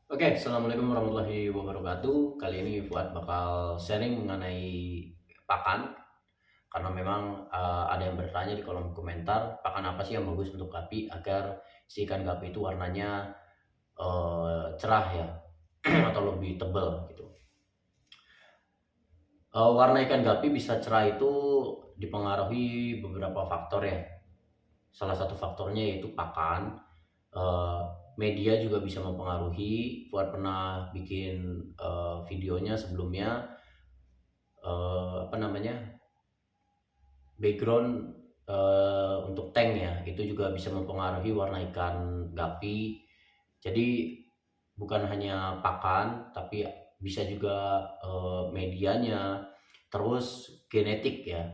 Oke, assalamualaikum warahmatullahi wabarakatuh. Kali ini Fuad bakal sharing mengenai pakan, karena memang ada yang bertanya di kolom komentar, pakan apa sih yang bagus untuk gapi agar si ikan gapi itu warnanya cerah ya, atau lebih tebal gitu. Warna ikan gapi bisa cerah itu dipengaruhi beberapa faktor ya. Salah satu faktornya yaitu pakan. Eh, Media juga bisa mempengaruhi. Fuad pernah bikin videonya sebelumnya, apa namanya, background untuk tank ya, itu juga bisa mempengaruhi warna ikan gapi. Jadi bukan hanya pakan tapi bisa juga medianya, terus genetik ya,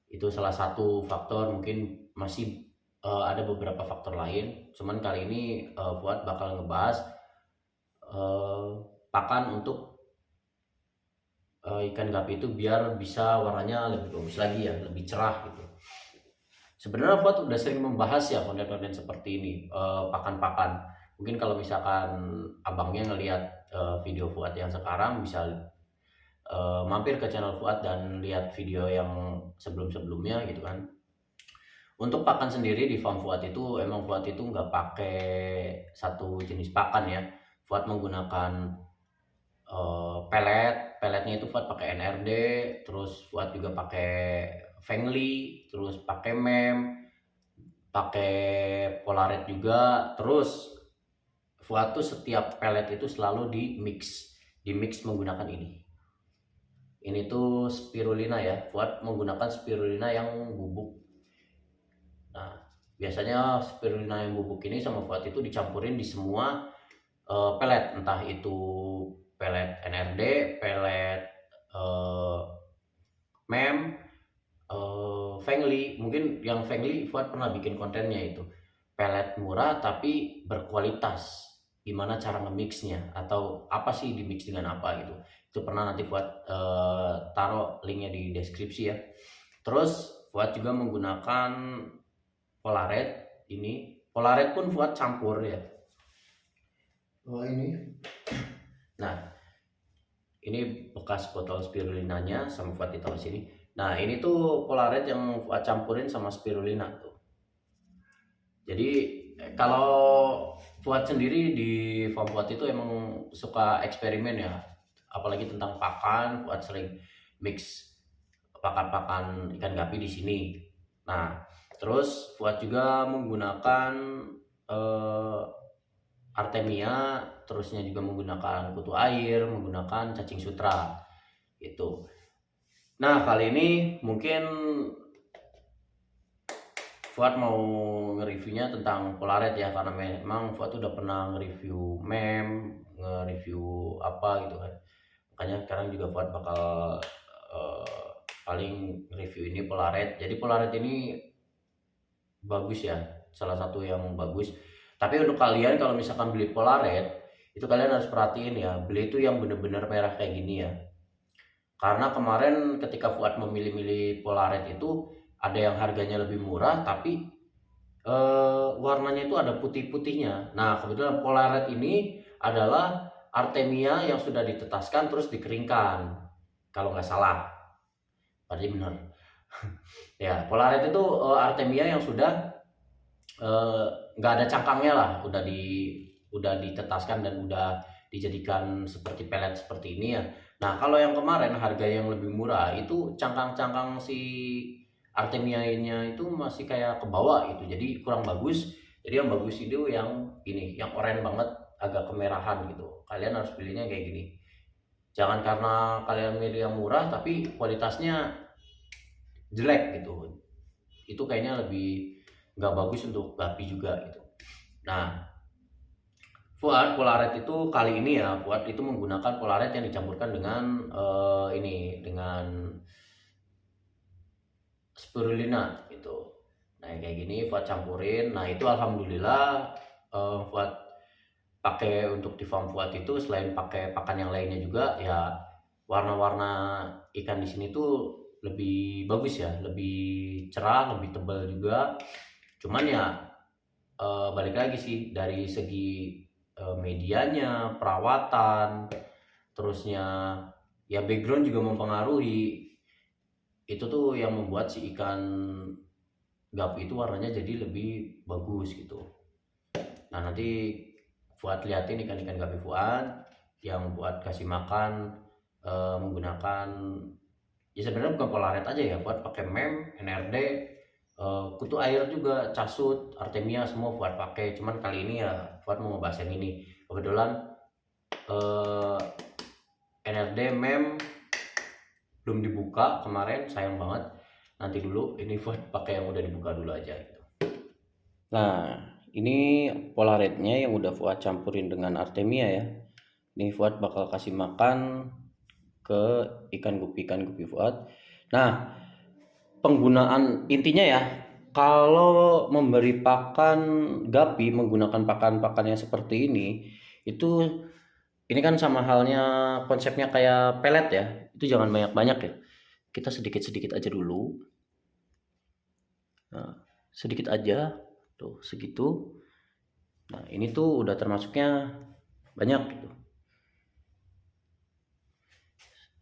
itu salah satu faktor. Mungkin masih ada beberapa faktor lain, cuman kali ini Fuad bakal ngebahas eh, pakan untuk ikan gapi itu biar bisa warnanya lebih bagus lagi ya, lebih cerah gitu. Sebenarnya Fuad udah sering membahas ya konten-konten seperti ini, pakan-pakan. Mungkin kalau misalkan abangnya ngelihat video Fuad yang sekarang, bisa mampir ke channel Fuad dan lihat video yang sebelum-sebelumnya gitu kan. Untuk pakan sendiri di farm Fuad itu, emang Fuad itu nggak pakai satu jenis pakan ya. Fuad menggunakan peletnya itu Fuad pakai NRD, terus Fuad juga pakai Fengli, terus pakai Mem, pakai Polaret juga. Terus Fuad tuh setiap pelet itu selalu di mix menggunakan ini tuh spirulina ya. Fuad menggunakan spirulina yang bubuk. Nah, biasanya spirulina yang bubuk ini sama Fuad itu dicampurin di semua pelet, entah itu pelet NRD, pelet eh, mem, Fengli. Mungkin yang Fengli Fuad pernah bikin kontennya, itu pelet murah tapi berkualitas. Gimana cara nge-mixnya, atau apa sih di mix dengan apa gitu. Itu pernah, nanti Fuad taruh linknya di deskripsi ya. Terus Fuad juga menggunakan Polaret ini. Polaret pun Fuad campur ya. Oh ini. Nah, ini bekas botol spirulinanya sama Fuad ditaruh sini. Nah, ini tuh Polaret yang Fuad campurin sama spirulina tuh. Jadi kalau Fuad sendiri di farm Fuad itu emang suka eksperimen ya. Apalagi tentang pakan, Fuad sering mix pakan-pakan ikan gapi di sini. Nah, terus Fuad juga menggunakan eh, Artemia, terusnya juga menggunakan kutu air, menggunakan cacing sutra gitu. Nah, kali ini mungkin Fuad mau nge-reviewnya tentang Polaret ya, karena memang Fuad udah pernah nge-review mem, nge-review apa gitu kan. Makanya sekarang juga Fuad bakal eh, paling review ini Polaret. Jadi Polaret ini bagus ya, salah satu yang bagus. Tapi untuk kalian kalau misalkan beli Polaret, itu kalian harus perhatiin ya, beli itu yang bener-bener merah kayak gini ya. Karena kemarin ketika Fuad memilih-milih Polaret itu, ada yang harganya lebih murah tapi warnanya itu ada putih-putihnya. Nah, kebetulan Polaret ini adalah Artemia yang sudah ditetaskan terus dikeringkan, kalau nggak salah. Berarti benar. Ya, Polaret itu Artemia yang sudah eh, nggak ada cangkangnya lah, udah ditetaskan dan udah dijadikan seperti pelet seperti ini ya. Nah, kalau yang kemarin harga yang lebih murah itu cangkang-cangkang si Artemia-nya itu masih kayak ke bawah gitu, jadi kurang bagus. Jadi yang bagus itu yang ini, yang oranye banget, agak kemerahan gitu. Kalian harus pilihnya kayak gini. Jangan karena kalian milih yang murah tapi kualitasnya jelek gitu. Itu kayaknya lebih nggak bagus untuk gapi juga gitu. Nah, Fuad Polaret itu kali ini ya, Fuad itu menggunakan Polaret yang dicampurkan dengan dengan spirulina gitu. Nah, kayak gini Fuad campurin. Nah, itu alhamdulillah Fuad pakai untuk di farm Fuad itu, selain pakai pakan yang lainnya juga ya, warna-warna ikan di sini tuh lebih bagus ya, lebih cerah, lebih tebal juga. Cuman ya balik lagi sih dari segi medianya, perawatan, terusnya ya background juga mempengaruhi. Itu tuh yang membuat si ikan gapi itu warnanya jadi lebih bagus gitu. Nah nanti Fuad liatin ikan-ikan gapi Fuad yang buat kasih makan menggunakan, ya sebenarnya bukan polaret aja ya, Fuad pakai mem, NRD, kutu air juga, casut, artemia semua Fuad pakai. Cuman kali ini ya Fuad mau ngebahas yang ini. Kebetulan eh, NRD mem belum dibuka kemarin, sayang banget. Nanti dulu, ini Fuad pakai yang udah dibuka dulu aja gitu. Nah, ini polaretnya yang udah Fuad campurin dengan artemia ya. Ini Fuad bakal kasih makan ke ikan gupi Fuad. Nah, penggunaan intinya ya, kalau memberi pakan gapi menggunakan pakan-pakan yang seperti itu ini kan sama halnya konsepnya kayak pelet ya. Itu jangan banyak-banyak ya. Kita sedikit-sedikit aja dulu. Nah, sedikit aja. Tuh, segitu. Nah, ini tuh udah termasuknya banyak gitu.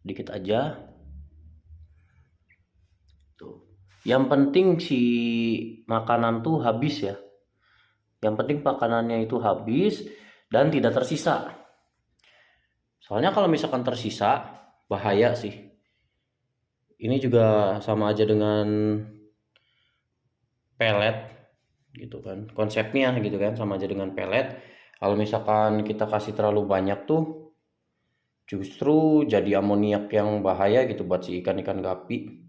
Dikit aja. Tuh. Yang penting si makanan tuh habis ya. Yang penting makanannya itu habis dan tidak tersisa. Soalnya kalau misalkan tersisa, bahaya sih. Ini juga sama aja dengan pelet gitu kan. Konsepnya gitu kan, sama aja dengan pelet. Kalau misalkan kita kasih terlalu banyak tuh justru jadi amoniak yang bahaya gitu buat si ikan-ikan gapi.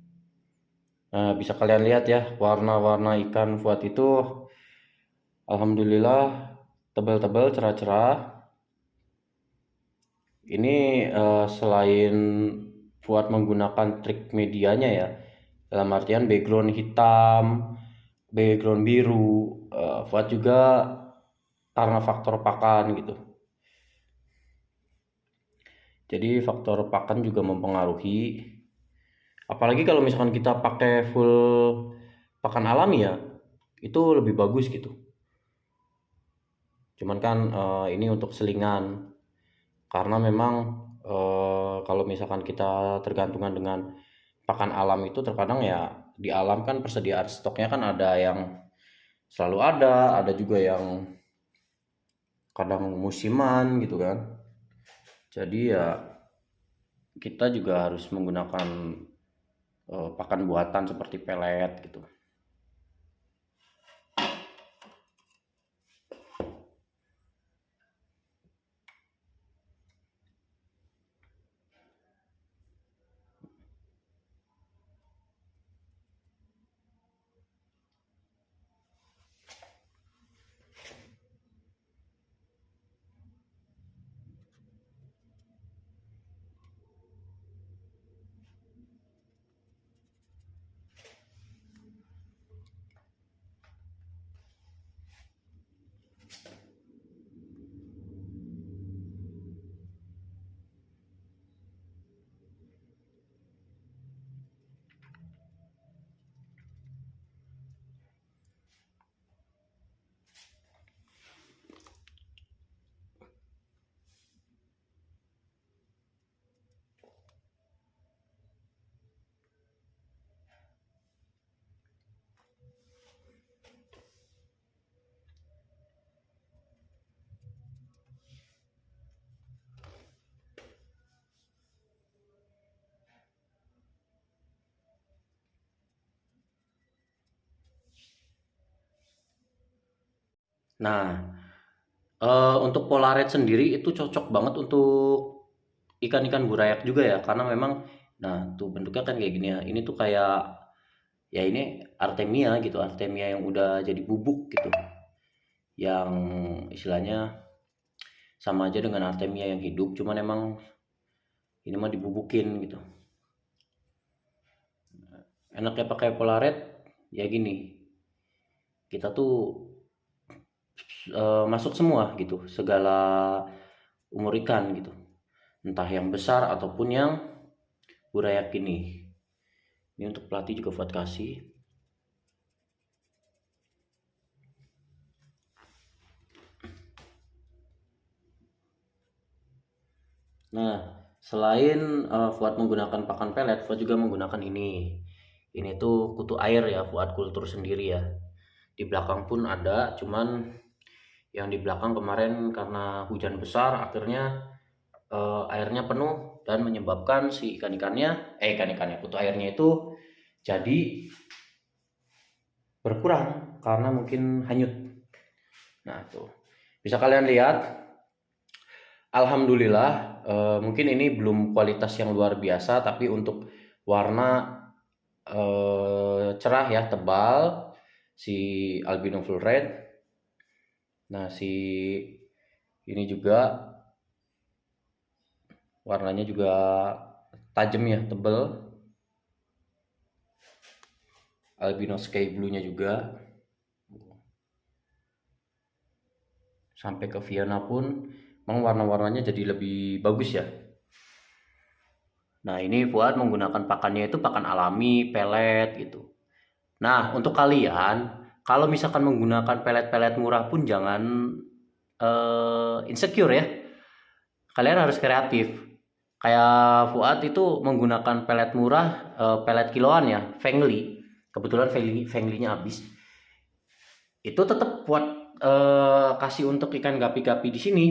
Nah, bisa kalian lihat ya, warna-warna ikan Fuad itu alhamdulillah tebal-tebal, cerah-cerah. Ini selain Fuad menggunakan trik medianya ya, dalam artian background hitam, background biru, Fuad juga karena faktor pakan gitu. Jadi faktor pakan juga mempengaruhi. Apalagi kalau misalkan kita pakai full pakan alami ya, itu lebih bagus gitu. Cuman kan ini untuk selingan, karena memang kalau misalkan kita tergantungan dengan pakan alam itu terkadang ya, di alam kan persediaan stoknya kan ada yang selalu ada juga yang kadang musiman gitu kan. Jadi ya kita juga harus menggunakan pakan buatan seperti pelet gitu. Nah, untuk polaret sendiri itu cocok banget untuk ikan-ikan burayak juga ya, karena memang nah tuh bentuknya kan kayak gini ya. Ini tuh kayak ya ini artemia gitu, artemia yang udah jadi bubuk gitu. Yang istilahnya sama aja dengan artemia yang hidup, cuman emang ini mah dibubukin gitu. Enaknya pakai polaret ya gini. Kita tuh masuk semua gitu, segala umur ikan gitu. Entah yang besar ataupun yang burayak ini. Ini untuk pelatih juga buat kasih. Nah, selain Fuad menggunakan pakan pelet, Fuad juga menggunakan ini. Ini tuh kutu air ya, Fuad kultur sendiri ya. Di belakang pun ada, cuman yang di belakang kemarin karena hujan besar, akhirnya airnya penuh dan menyebabkan si ikan-ikannya, kutu airnya itu jadi berkurang karena mungkin hanyut. Nah, tuh. Bisa kalian lihat, alhamdulillah mungkin ini belum kualitas yang luar biasa, tapi untuk warna cerah ya, tebal si albino full red. Nah, si ini juga warnanya juga tajam ya, tebal. Albino sky blue-nya juga. Sampai ke Vienna pun memang warna-warnanya jadi lebih bagus ya. Nah, ini Fuad menggunakan pakannya itu pakan alami, pelet gitu. Nah, untuk kalian, kalau misalkan menggunakan pelet-pelet murah pun jangan insecure ya. Kalian harus kreatif. Kayak Fuad itu menggunakan pelet murah, pelet kiloan ya, Fengli. Kebetulan Fengli-nya habis. Itu tetap buat kasih untuk ikan gapi-gapi di sini,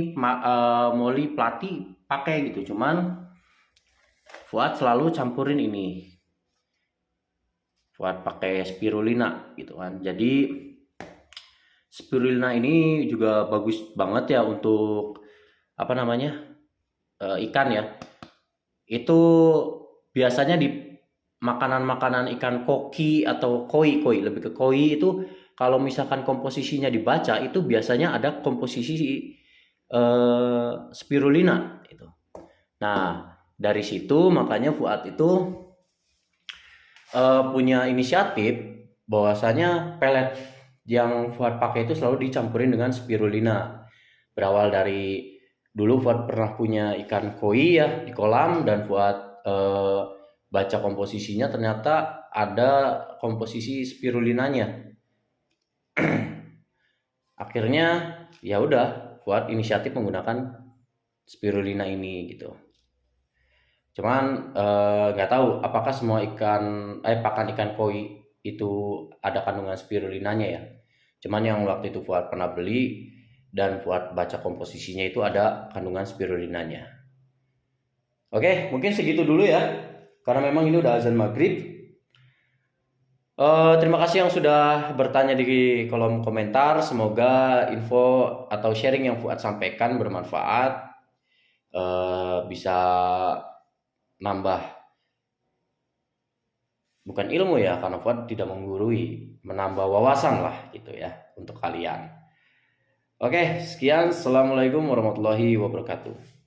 Molly Plati pakai gitu. Cuman Fuad selalu campurin ini. Fuad pakai spirulina gitu kan. Jadi spirulina ini juga bagus banget ya untuk apa namanya? Ikan ya. Itu biasanya di makanan-makanan ikan koki atau koi, lebih ke koi itu kalau misalkan komposisinya dibaca itu biasanya ada komposisi spirulina itu. Nah, dari situ makanya Fuad itu punya inisiatif bahwasanya pelet yang Fuad pakai itu selalu dicampurin dengan spirulina. Berawal dari dulu Fuad pernah punya ikan koi ya di kolam, dan Fuad baca komposisinya ternyata ada komposisi spirulinanya. Akhirnya ya udah Fuad inisiatif menggunakan spirulina ini gitu. Cuman nggak tahu apakah semua pakan ikan koi itu ada kandungan spirulinanya ya. Cuman yang waktu itu Fuad pernah beli dan Fuad baca komposisinya itu ada kandungan spirulinanya. Oke, mungkin segitu dulu ya. Karena memang ini udah azan maghrib. Terima kasih yang sudah bertanya di kolom komentar. Semoga info atau sharing yang Fuad sampaikan bermanfaat. Bisa nambah, bukan ilmu ya, karena Fuad tidak menggurui, menambah wawasan lah gitu ya untuk kalian. Oke, sekian. Assalamualaikum warahmatullahi wabarakatuh.